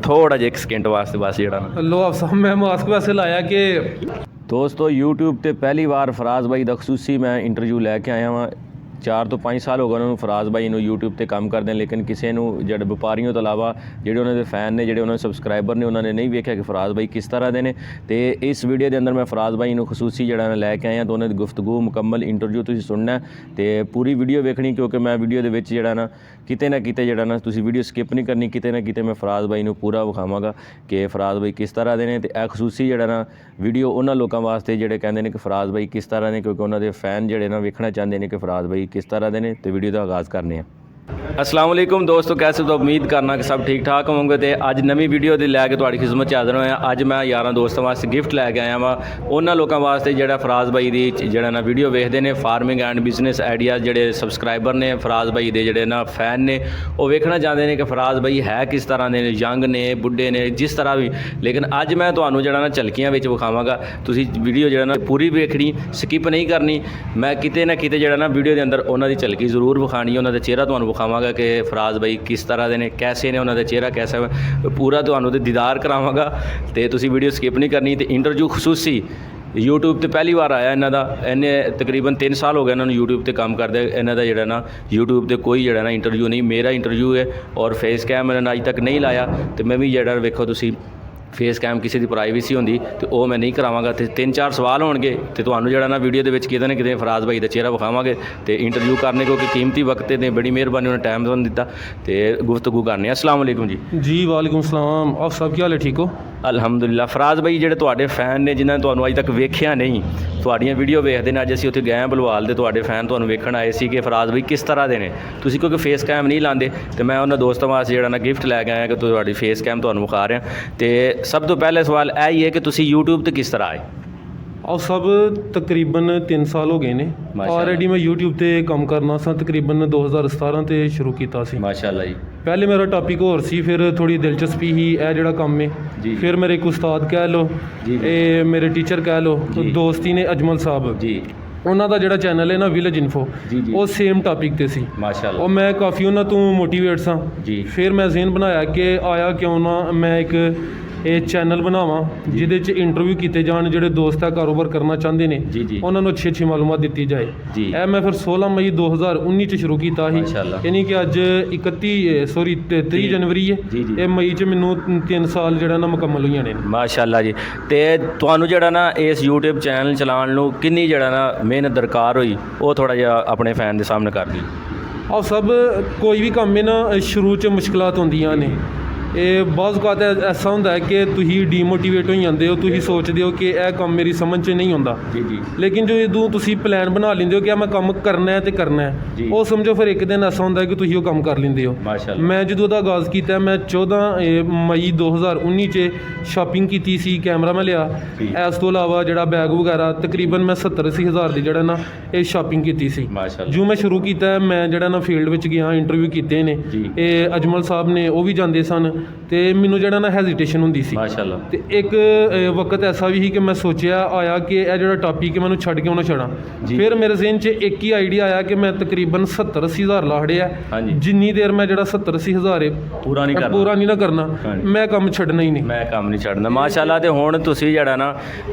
थोड़ा जिहा 1 सेकंड वास्ते बस जेड़ा ना लो आप साहब मैं मास्क वैसे लाया कि दोस्तों यूट्यूब ते पहली बार फराज भाई दा खसूसी मैं इंटरव्यू लैके आया वां 4 ਤੋਂ 5 ਸਾਲ ਹੋ ਗਏ ਉਹਨਾਂ ਨੂੰ ਫਰਾਜ਼ ਬਾਈ ਨੂੰ YouTube ਤੇ ਕੰਮ ਕਰਦੇ ਲੇਕਿਨ ਕਿਸੇ ਨੂੰ ਜਿਹੜੇ ਵਪਾਰੀਆਂ ਤੋਂ ਇਲਾਵਾ ਜਿਹੜੇ ਉਹਨਾਂ ਦੇ ਫੈਨ ਨੇ ਜਿਹੜੇ ਉਹਨਾਂ ਦੇ ਸਬਸਕ੍ਰਾਈਬਰ ਨੇ ਉਹਨਾਂ ਨੇ ਨਹੀਂ ਵੇਖਿਆ ਕਿ ਫਰਾਜ਼ ਬਾਈ ਕਿਸ ਤਰ੍ਹਾਂ ਦੇ ਨੇ। ਤੇ ਇਸ ਵੀਡੀਓ ਦੇ ਅੰਦਰ ਮੈਂ ਫਰਾਜ਼ ਬਾਈ ਨੂੰ ਖਸੂਸੀ ਜਿਹੜਾ ਨਾ ਲੈ ਕੇ ਆਇਆ ਦੋਨਾਂ ਦੀ ਗੁਫ਼ਤਗੂ ਮੁਕੰਮਲ ਇੰਟਰਵਿਊ ਤੁਸੀਂ ਸੁਣਨਾ ਤੇ ਪੂਰੀ ਵੀਡੀਓ ਵੇਖਣੀ ਕਿਉਂਕਿ ਮੈਂ ਵੀਡੀਓ ਦੇ ਵਿੱਚ ਜਿਹੜਾ ਨਾ ਕਿਤੇ ਜਿਹੜਾ ਨਾ ਤੁਸੀਂ ਵੀਡੀਓ ਸਕਿਪ ਨਹੀਂ ਕਰਨੀ। ਕਿਤੇ ਨਾ ਕਿਤੇ ਮੈਂ ਫਰਾਜ਼ ਬਾਈ ਨੂੰ ਪੂਰਾ ਵਿਖਾਵਾਂਗਾ ਕਿ ਫਰਾਜ਼ ਬਾਈ ਕਿਸ ਤਰ੍ਹਾਂ ਦੇ ਨੇ ਤੇ ਇਹ ਖਸੂਸੀ ਜਿਹੜਾ ਨਾ ਵੀਡੀਓ ਉਹਨਾਂ ਲੋਕਾਂ ਵਾਸਤੇ ਜਿਹੜੇ ਕਹਿੰਦੇ ਨੇ ਕਿ ਫਰਾਜ਼ ਬਾਈ ਕਿਸ ਤਰ੍ਹਾਂ ਨੇ ਕਿਉਂਕਿ ਉਹਨਾਂ ਦੇ ਫੈਨ ਜਿਹੜੇ ਨਾ ਵੇਖਣਾ ਚਾਹੁੰਦੇ ਨੇ ਕਿ ਫਰਾਜ਼ ਬਾਈ किस तरह के ने तो वीडियो का आगाज़ करने हैं। अस्सलाम वालेकुम दोस्तों, कैसे तो उम्मीद करना कि सब ठीक ठाक होंगे। तो अज नवी वीडियो की लैके तुहाडी खिदमत च हाज़र होया। अज मैं यारां दोस्तों वास्ते गिफ्ट लैके आया वा उन्होंने लोगों वास्ते जिहड़ा फराज भाई की जिहड़ा ना वीडियो वेखदे ने फार्मिंग एंड बिजनेस आइडियाज़ जिहड़े सबसक्राइबर ने फराज भाई के जिहड़े ना फैन ने वो वेखना चाहते हैं कि फराज भाई है किस तरह के यंग ने बुढ़े ने जिस तरह भी। लेकिन अज मैं तुहानू जिहड़ा ना झलकियां विच विखावांगा, तुसीं वीडियो जिहड़ा ना पूरी वेखनी स्किप नहीं करनी। मैं किते ना किते जिहड़ा ना वीडियो के अंदर उन्हों की झलकी जरूर विखानी, उन्हों का चेहरा तुहानू विखावांगा कि फराज भाई किस तरह के ने कैसे ने उन्होंने चेहरा कैसा पूरा तुहानू ते दीदार करावांगा। तो तुसीं वीडियो स्किप नहीं करनी। तो इंटरव्यू खसूसी यूट्यूब ते पहली बार आया इन्हों का, इन्हें तकरीबन 3 साल हो गए इन्होंने यूट्यूब ते काम करदे। इन्हों का जिहड़ा ना यूट्यूब ते कोई जिहड़ा ना इंटरव्यू नहीं, मेरा इंटरव्यू है और फेस कैम इन्होंने अज तक नहीं लाया। तो मैं भी जिहड़ा वेखो तुसीं फेस कैम किसी की प्राइवेसी होंदी तो वह मैं नहीं करावांगा। तो 3-4 सवाल होणगे तो तुहानू जिहड़ा ना वीडियो दे विच किते ना किते फराज भाई का चेहरा विखावांगे। तो इंटरव्यू करने क्योंकि कीमती वक्त ने बड़ी मेहरबानी उन्होंने टाइम तुहानू दिता। तो गुफ्तगू करने। अस्सलाम वालेकुम जी। वालेकुम सलाम। आप सब क्या हाल है, ठीक हो? अलहमदुलिल्लाह। फराज भाई जिहड़े तुहाडे फैन ने जिन्हां तुहानू अज तक वेखिया नहीं, तुहाडीआं वीडियो वेखदे ने, अज असीं उत्थे गए बलवाल दे तुहाडे फैन तुहानू वेखण आए सी कि फराज भाई किस तरह दे ने। तुसीं क्योंकि फेस कैम नहीं लांदे तो मैं उन्हां दोस्तां वास्ते जिहड़ा ना गिफ्ट लैके आया कि तुहाडी फेस कैम तुहानू विखा रहा। तो सब तो पहले सवाल यही है कि तुसीं यूट्यूब ते किस तरह आए? आप सब तकरीबन 3 साल हो गए ने ऑलरेडी मैं यूट्यूब ते काम करना सा तकरीबन 2017 ते शुरू किया सी। माशाअल्लाह जी। पहले मेरा टॉपिक होर सी, फिर थोड़ी दिलचस्पी ही यह जिहड़ा काम है। फिर मेरे एक उस्ताद कह लो, मेरे टीचर कह लो, दोस्ती ने अजमल साहब जी, उन्हों का जिहड़ा चैनल है ना विलेज इन्फो, वो सेम टॉपिक ते सी माशाअल्लाह। और मैं काफ़ी उन्होंने तो मोटिवेट सा जी। फिर मैं ज़हन बनाया कि आया क्यों ना मैं एक चैनल बनावा जिहदे च इंटरव्यू किए जान जिहड़े दोस्त है कारोबार करना चाहते हैं उन्होंने अच्छी मालूमात दी जाए। यह मैं फिर 16 मई 2019 च शुरू किया ही, यानी कि अज 30 जनवरी है, ये मई च मैनू 3 साल जिहड़ा ना मुकम्मल हो जाने माशाअल्लाह जी। तो तुहानू जिहड़ा ना इस यूट्यूब चैनल चलाउण नूं किन्नी जिहड़ा ना मेहनत दरकार होई वो थोड़ा जिहा अपने फैन के सामने कर दी। आप सब कोई भी काम है ना शुरू च मुश्किलात होंदियां ने। ये बहुत बात ऐसा होंदा है कि तुही डीमोटिवेट हो जाते हो, तुही सोचते हो कि यह काम मेरी समझ च नहीं आता। लेकिन जो जो तुसी प्लान बना लेंदे हो कि मैं काम करना है तो करना है, वो समझो फिर एक दिन ऐसा होंदा है कि तुही वो काम कर लेंदे हो। मैं जो दा आगाज़ किया मैं 14 मई 2019 च शॉपिंग की सी, कैमरा मैं लिया। इस तो इलावा जिहड़ा बैग वगैरह तकरीबन मैं 70-80 हज़ार की जिहड़ा ना ये शॉपिंग की सी। जो मैं शुरू किया मैं जिहड़ा ना फील्ड में गया, इंटरव्यू किए ने, अजमल साहब ने वो भी जाते सन। तो मैनू जिहड़ा ना हैजिटेशन होंदी सी माशाअल्लाह। तो एक वक्त ऐसा भी कि मैं सोचा आया कि यह जो टॉपिक है मैं छड़ के ना छड़ा। फिर मेरे ज़हन च एक ही आइडिया आया कि मैं तकरीबन 70-80 हज़ार लाड़े है, जिन्नी देर मैं जो 70-80 हज़ार पूरा नहीं ना करना मैं काम छड़ना ही नहीं, मैं काम नहीं छड़ना माशाअल्लाह। तो हुण तुसीं जिहड़ा ना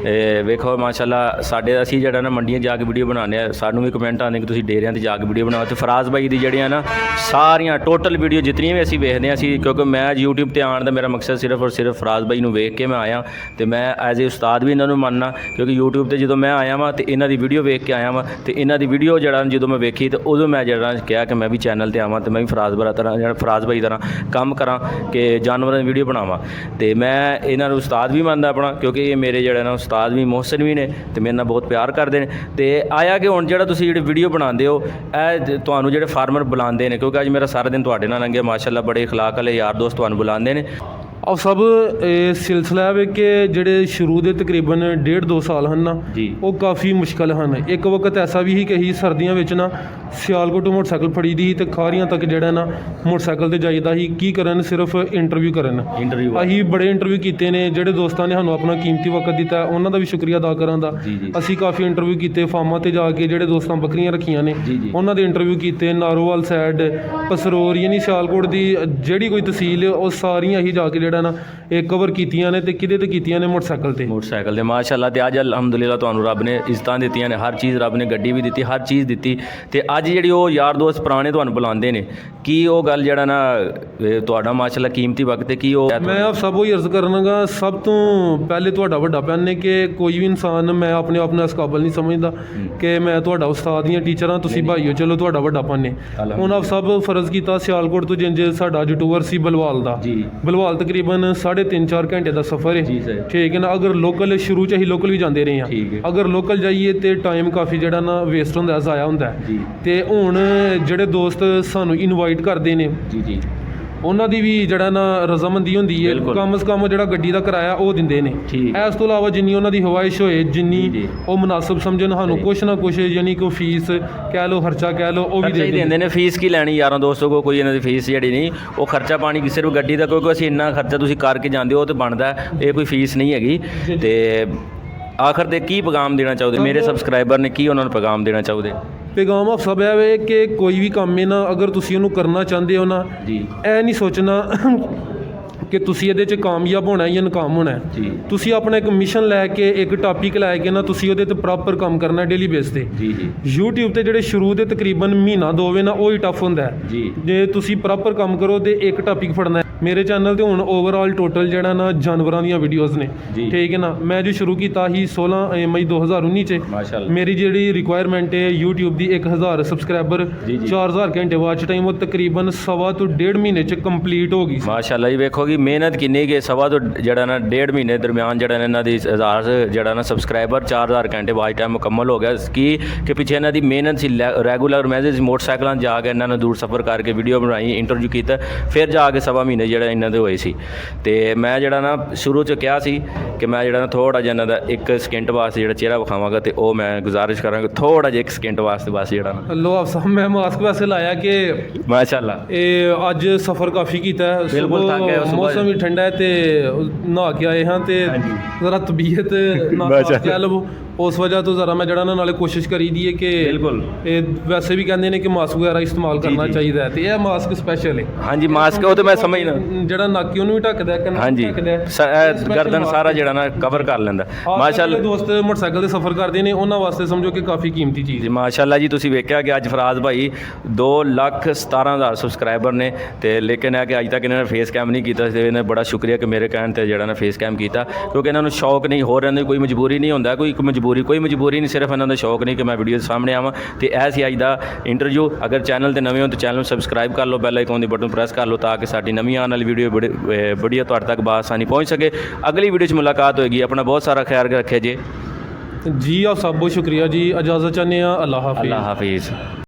वेखो माशाअल्लाह साडे असीं जिहड़ा ना मंडियां जाके वीडियो बनाने सानूं भी कमेंट आने कि तुसीं डेरियां ते जाके वीडियो बनाओ। तो फराज भाई दी जिहड़ियां ना सारियां टोटल वीडियो जितनियां भी असीं वेखदे आं असीं, क्योंकि मैं यूट्यूब ते आने का मेरा मकसद सिर्फ और सिर्फ फराज भाई नूं वेख के मैं आया। तो मैं एज ए उस्ताद भी इन्होंने मानना, क्योंकि यूट्यूब पर जो मैं आया वहाँ तो इन्हों की वीडियो वेख के आया वहाँ। तो इन्हों की वीडियो जरा जो मैं वेखी तो उदों मैं जरा कहा कि मैं भी चैनल पर आवाँ तो मैं भी फराज भाई तरह काम करा कि जानवरों की वीडियो बनावा। तो मैं इन्होंने उस्ताद भी मानता अपना, क्योंकि ये मेरे जड़े ना उस्ताद भी मोहसिन भी ने, तो मेरे नाल बहुत प्यार करते हैं। तो आया कि हुण जिहड़ा तुसीं जिहड़ी वीडियो बनाते हो ए तुहानूं जिहड़े फार्मर बुलाते हैं, क्योंकि अज मेरा सारा दिन तुहाडे नाल लंघिया माशाअल्लाह, बड़े इखलाक वाले यार दोस्त तुहानूं बुलाते हैं। आप सब सिलसिला है कि जोड़े शुरू के तकरीबन 1.5-2 साल हैं ना वो काफ़ी मुश्किल हैं। एक वक्त ऐसा भी ही कि ही सर्दियों में ना सियालकोट मोटरसाइकिल फड़ी दी तो खारियां तक जोड़ा ना मोटरसाइकिल से जाइदा ही की करन सिर्फ इंटरव्यू करन। असी बड़े इंटरव्यू किए ने, जोड़े दोस्तों ने सानू अपना कीमती वक्त दिता उन्होंने भी शुक्रिया अदा करांदा। असी काफ़ी इंटरव्यू किए फार्मां ते जाके जोड़े दोस्तों बकरियां रखियां ने उन्होंने इंटरव्यू किए, नारोवाल साइड पसरोर यानी सियालकोट की जिहड़ी कोई तहसील वो सारियां ही जाके ਜਿਹੜਾ ਨਾ ਇਹ ਕਵਰ ਕੀਤੀਆਂ ਨੇ ਤੇ ਕਿਹਦੇ ਤੇ ਕੀਤੀਆਂ ਨੇ ਮੋਟਰਸਾਈਕਲ ਤੇ। ਮੋਟਰਸਾਈਕਲ ਦੇ ਮਾਸ਼ਾਅੱਲਾ। ਤੇ ਅੱਜ ਅਲਹਮਦੁਲਿਲਾ ਤੁਹਾਨੂੰ ਰੱਬ ਨੇ ਇੱਜ਼ਤਾਂ ਦਿੱਤੀਆਂ ਨੇ, ਹਰ ਚੀਜ਼ ਰੱਬ ਨੇ, ਗੱਡੀ ਵੀ ਦਿੱਤੀ, ਹਰ ਚੀਜ਼ ਦਿੱਤੀ। ਤੇ ਅੱਜ ਜਿਹੜੀ ਉਹ ਯਾਰ ਦੋਸਤ ਪੁਰਾਣੇ ਤੁਹਾਨੂੰ ਬੁਲਾਉਂਦੇ ਨੇ, ਕੀ ਉਹ ਗੱਲ ਜਿਹੜਾ ਨਾ ਤੁਹਾਡਾ ਮਾਸ਼ਾਅੱਲਾ ਕੀਮਤੀ ਵਕਤ ਹੈ, ਕੀ ਉਹ ਮੈਂ ਆਪ ਸਭ ਉਹ ਅਰਜ਼ ਕਰਨਾਗਾ, ਸਭ ਤੋਂ ਪਹਿਲੇ ਤੁਹਾਡਾ ਵੱਡਾ ਪੈਨ ਹੈ ਕਿ ਕੋਈ ਵੀ ਇਨਸਾਨ, ਮੈਂ ਆਪਣੇ ਆਪ ਨੂੰ ਇਸ ਕਾਬਲ ਨਹੀਂ ਸਮਝਦਾ ਕਿ ਮੈਂ ਤੁਹਾਡਾ ਉਸਤਾਦ ਜਾਂ ਟੀਚਰ ਹਾਂ, ਤੁਸੀਂ ਭਾਈ ਹੋ, ਚਲੋ ਤੁਹਾਡਾ ਵੱਡਾ ਪੈਨ ਹੈ। ਹੁਣ ਆਪ ਸਭ ਫਰਜ਼ ਕੀਤਾ ਸਿਆਲਕੋਟ ਤੋਂ ਜਿੰਜ ਸਾਡਾ ਯੂਟਿਊਬਰ ਸੀ ਬਲਵਾਲ ਦਾ, ਬਲਵਾਲ ਤਕਰੀਬਨ 3.5-4 ਘੰਟੇ ਦਾ ਸਫ਼ਰ ਹੈ, ਠੀਕ ਹੈ ਨਾ। ਅਗਰ ਲੋਕਲ ਸ਼ੁਰੂ 'ਚ ਅਸੀਂ ਲੋਕਲ ਵੀ ਜਾਂਦੇ ਰਹੇ ਹਾਂ, ਅਗਰ ਲੋਕਲ ਜਾਈਏ ਤੇ ਟਾਈਮ ਕਾਫੀ ਜਿਹੜਾ ਨਾ ਵੇਸਟ ਹੁੰਦਾ, ਜ਼ਾਇਆ ਹੁੰਦਾ। ਤੇ ਹੁਣ ਜਿਹੜੇ ਦੋਸਤ ਸਾਨੂੰ ਇਨਵਾਈਟ ਕਰਦੇ ਨੇ ਉਹਨਾਂ ਦੀ ਵੀ ਜਿਹੜਾ ਨਾ ਰਜ਼ਾਮੰਦੀ ਹੁੰਦੀ ਹੈ, ਕਮ ਸੇ ਕਮ ਜਿਹੜਾ ਗੱਡੀ ਦਾ ਕਿਰਾਇਆ ਉਹ ਦਿੰਦੇ ਨੇ। ਇਸ ਤੋਂ ਇਲਾਵਾ ਜਿੰਨੀ ਉਹਨਾਂ ਦੀ ਹਵਾਇਸ਼ ਹੋਏ, ਜਿੰਨੀ ਉਹ ਮੁਨਾਸਬ ਸਮਝਣ, ਸਾਨੂੰ ਕੁਛ ਨਾ ਕੁਛ ਯਾਨੀ ਕਿ ਫੀਸ ਕਹਿ ਲਓ, ਖਰਚਾ ਕਹਿ ਲਓ, ਉਹ ਵੀ ਦੇ ਦਿੰਦੇ ਨੇ। ਫੀਸ ਕੀ ਲੈਣੀ ਯਾਰਾਂ ਦੋਸਤੋ ਕੋ, ਕੋਈ ਇਹਨਾਂ ਦੀ ਫੀਸ ਜਿਹੜੀ ਨਹੀਂ, ਉਹ ਖਰਚਾ ਪਾਣੀ ਸਿਰਫ ਗੱਡੀ ਦਾ, ਕਿਉਂਕਿ ਅਸੀਂ ਇੰਨਾ ਖਰਚਾ ਤੁਸੀਂ ਕਰਕੇ ਜਾਂਦੇ ਹੋ ਤੇ ਬਣਦਾ, ਇਹ ਕੋਈ ਫੀਸ ਨਹੀਂ ਹੈਗੀ। ਤੇ ਆਖਰ ਤੇ ਕੀ ਪੈਗਾਮ ਦੇਣਾ ਚਾਹੁੰਦੇ ਮੇਰੇ ਸਬਸਕ੍ਰਾਈਬਰ ਨੇ, ਕੀ ਉਹਨਾਂ ਨੂੰ ਪੈਗਾਮ ਦੇਣਾ ਚਾਹੁੰਦੇ? ਪੈਗਾਮ ਆਪ ਸਭ ਇਹ ਵੇ ਕਿ ਕੋਈ ਵੀ ਕੰਮ ਹੈ ਨਾ, ਅਗਰ ਤੁਸੀਂ ਉਹਨੂੰ ਕਰਨਾ ਚਾਹੁੰਦੇ ਹੋ ਨਾ, ਇਹ ਨਹੀਂ ਸੋਚਣਾ ਕਿ ਤੁਸੀਂ ਇਹਦੇ 'ਚ ਕਾਮਯਾਬ ਹੋਣਾ ਜਾਂ ਨਾਕਾਮ ਹੋਣਾ। ਤੁਸੀਂ ਆਪਣਾ ਇੱਕ ਮਿਸ਼ਨ ਲੈ ਕੇ, ਇੱਕ ਟਾਪਿਕ ਲੈ ਕੇ ਨਾ, ਤੁਸੀਂ ਉਹਦੇ 'ਤੇ ਪ੍ਰੋਪਰ ਕੰਮ ਕਰਨਾ ਡੇਲੀ ਬੇਸ 'ਤੇ। YouTube 'ਤੇ ਜਿਹੜੇ ਸ਼ੁਰੂ ਦੇ ਤਕਰੀਬਨ ਮਹੀਨਾ 2 ਵੇ ਨਾ, ਉਹ ਹੀ ਟਫ ਹੁੰਦਾ ਹੈ। ਜੇ ਤੁਸੀਂ ਪ੍ਰੋਪਰ ਕੰਮ ਕਰੋ ਤੇ ਇੱਕ ਟਾਪਿਕ ਫੜਨਾ। ਮੇਰੇ ਚੈਨਲ ਤੇ ਹੁਣ ਓਵਰਆਲ ਟੋਟਲ ਜਿਹੜਾ ਨਾ ਜਾਨਵਰਾਂ ਦੀਆਂ ਵੀਡੀਓਜ਼ ਨੇ, ਠੀਕ ਹੈ ਨਾ। ਮੈਂ ਜੋ ਸ਼ੁਰੂ ਕੀਤਾ ਸੀ 16 ਮਈ 2019 'ਚ, ਮੇਰੀ ਜਿਹੜੀ ਰਿਕੁਆਇਰਮੈਂਟ ਹੈ YouTube ਦੀ 1000 ਸਬਸਕ੍ਰਾਈਬਰ, 4000 ਘੰਟੇ ਵਾਚ ਟਾਈਮ, ਉਹ ਤਕਰੀਬਨ 1.5 ਤੋਂ 1.5 ਮਹੀਨੇ 'ਚ ਕੰਪਲੀਟ ਹੋ ਗਈ। ਮਾਸ਼ਾਅੱਲਾ ਜੀ, ਵੇਖੋ ਕਿ ਮਿਹਨਤ ਕਿੰਨੀ ਕਿ 1.5 ਤੋਂ ਜਿਹੜਾ ਨਾ 1.5 ਮਹੀਨੇ ਦਰਮਿਆਨ ਜਿਹੜਾ ਇਹਨਾਂ ਦੀ 1000 ਜਿਹੜਾ ਨਾ ਸਬਸਕ੍ਰਾਈਬਰ, 4000 ਘੰਟੇ ਵਾਚ ਟਾਈਮ ਮੁਕੰਮਲ ਹੋ ਗਿਆ। ਕਿ ਪਿੱਛੇ ਇਹਨਾਂ ਦੀ ਮਿਹਨਤ ਸੀ, ਰੈਗੂਲਰ ਮੈਸੇਜ ਮੋਟਰਸਾਈਕਲਾਂ ਜਾ ਕੇ ਇਹਨਾਂ ਨੇ ਦੂਰ ਸਫ਼ਰ ਕਰਕੇ ਵੀਡੀਓ ਬਣਾਈ, ਇੰਟਰਵਿਊ ਕੀਤਾ, ਫਿਰ ਜਾ ਕੇ 1.5 ਮਹੀਨੇ ਜਿਹੜਾ ਇਹਨਾਂ ਦੇ ਹੋਏ ਸੀ। ਤੇ ਮੈਂ ਜਿਹੜਾ ਨਾ ਸ਼ੁਰੂ 'ਚ ਕਿਹਾ ਸੀ ਕਿ ਮੈਂ ਜਿਹੜਾ ਨਾ ਥੋੜ੍ਹਾ ਜਿਹਾ ਇਹਨਾਂ ਦਾ 1 ਸਕਿੰਟ ਵਾਸਤੇ ਜਿਹੜਾ ਚਿਹਰਾ ਵਿਖਾਵਾਂਗਾ, ਤੇ ਉਹ ਮੈਂ ਗੁਜ਼ਾਰਿਸ਼ ਕਰਾਂਗਾ ਥੋੜ੍ਹਾ ਜਿਹਾ 1 ਸਕਿੰਟ ਵਾਸਤੇ ਬਸ ਜਿਹੜਾ ਨਾ। ਲੋ ਆਪ ਸਾਹਿਬ, ਮੈਂ ਮਾਸਕ ਵੈਸੇ ਲਾਇਆ ਕਿ ਮਾਸ਼ਾਅੱਲਾ ਇਹ ਅੱਜ ਸਫ਼ਰ ਕਾਫੀ ਕੀਤਾ ਹੈ, ਬਿਲਕੁਲ ਥੱਕ ਗਏ, ਮੌਸਮ ਵੀ ਠੰਡਾ ਹੈ ਤੇ ਨਹਾ ਕੇ ਆਏ ਹਾਂ ਤੇ ਜ਼ਰਾ ਤਬੀਅਤ ਨਾ ਕਹਿ ਲਵੋ, ਉਸ ਵਜ੍ਹਾ ਤੋਂ ਜ਼ਰਾ ਮੈਂ ਜਿਹੜਾ ਨਾ ਨਾਲੇ ਕੋਸ਼ਿਸ਼ ਕਰੀ ਦੀ ਹੈ ਕਿ ਇਹ ਵੈਸੇ ਵੀ ਕਹਿੰਦੇ ਨੇ ਕਿ ਮਾਸਕ ਵਗੈਰਾ ਇਸਤੇਮਾਲ ਕਰਨਾ ਚਾਹੀਦਾ ਹੈ, ਤੇ ਇਹ ਮਾਸਕ ਸਪੈਸ਼ਲ ਹੈ। ਹਾਂਜੀ, ਮਾਸਕ ਉਹ ਤੇ ਮੈਂ ਸਮਝਦਾ, ਜਿਹੜਾ ਨਾਕੀ ਉਹਨੂੰ ਵੀ ਢੱਕਦਾ, ਕੰਨਾਂ ਨੂੰ ਢੱਕਦਾ, ਗਰਦਨ ਸਾਰਾ ਜਿਹੜਾ ਨਾ ਕਵਰ ਕਰ ਲੈਂਦਾ। ਮਾਸ਼ਾਅੱਲਾ, ਦੋਸਤ ਮੋਟਰਸਾਈਕਲ ਤੇ ਸਫ਼ਰ ਕਰਦੇ ਨੇ, ਉਹਨਾਂ ਵਾਸਤੇ ਸਮਝੋ ਕਿ ਕਾਫੀ ਕੀਮਤੀ ਚੀਜ਼ ਹੈ। ਮਾਸ਼ਾਅੱਲਾ ਜੀ, ਤੁਸੀਂ ਵੇਖਿਆ ਕਿ ਅੱਜ ਫਰਾਜ਼ ਭਾਈ 2,17,000 ਸਬਸਕ੍ਰਾਈਬਰ ਨੇ, ਤੇ ਲੇਕਿਨ ਹੈ ਕਿ ਅੱਜ ਤੱਕ ਇਹਨਾਂ ਨੇ ਫੇਸ ਕੈਮ ਨਹੀਂ ਕੀਤਾ। ਤੇ ਇਹਨਾਂ ਬੜਾ ਸ਼ੁਕਰੀਆ ਕਿ ਮੇਰੇ ਕਹਿਣ ਤੇ ਜਿਹੜਾ ਨਾ ਫੇਸ ਕੈਮ ਕੀਤਾ, ਕਿਉਂਕਿ ਇਹਨਾਂ ਨੂੰ ਸ਼ੌਕ ਨਹੀਂ, ਹੋਰ ਇਹਨਾਂ ਦੀ ਕੋਈ ਮਜਬੂਰੀ ਨਹੀਂ ਹੁੰਦਾ, ਕੋਈ ਮਜਬੂਰੀ ਨਹੀਂ, ਸਿਰਫ ਇਹਨਾਂ ਦਾ ਸ਼ੌਕ ਨਹੀਂ ਕਿ ਮੈਂ ਵੀਡੀਓ ਦੇ ਸਾਹਮਣੇ ਆਵਾਂ। ਤੇ ਇਹ ਸੀ ਅੱਜ ਦਾ ਇੰਟਰਵਿਊ। ਅਗਰ ਚੈਨਲ ਤੇ ਨਵੇਂ ਹੋ ਤਾਂ ਚੈਨਲ ਨੂੰ ਸਬਸਕ੍ਰਾਈਬ ਕਰ ਲਓ, ਬੈਲ ਆਈਕਨ ਦੀ ਬਟਨ ਪ੍ਰੈਸ ਕਰ ਲਓ, ਤਾਂ ਕਿ ਸਾਡੀ ਨਵੀਂ ਆਉਣ ਵਾਲੀ ਵੀਡੀਓ ਤੁਹਾਡੇ ਤੱਕ ਬਾਸਾਨੀ ਪਹੁੰਚ ਸਕੇ। ਅਗਲੀ ਵੀਡੀਓ 'ਚ ਮੁਲਾਕਾਤ ਹੋਏਗੀ। ਆਪਣਾ ਬਹੁਤ ਸਾਰਾ ਖਿਆਲ ਰੱਖਿਆ ਜੀ। ਆਪ ਸਭ ਬਹੁਤ ਸ਼ੁਕਰੀਆ ਜੀ, ਇਜਾਜ਼ਤ ਚਾਹੁੰਦੇ ਹਾਂ। ਅੱਲਾ ਹਾਫਿਜ਼।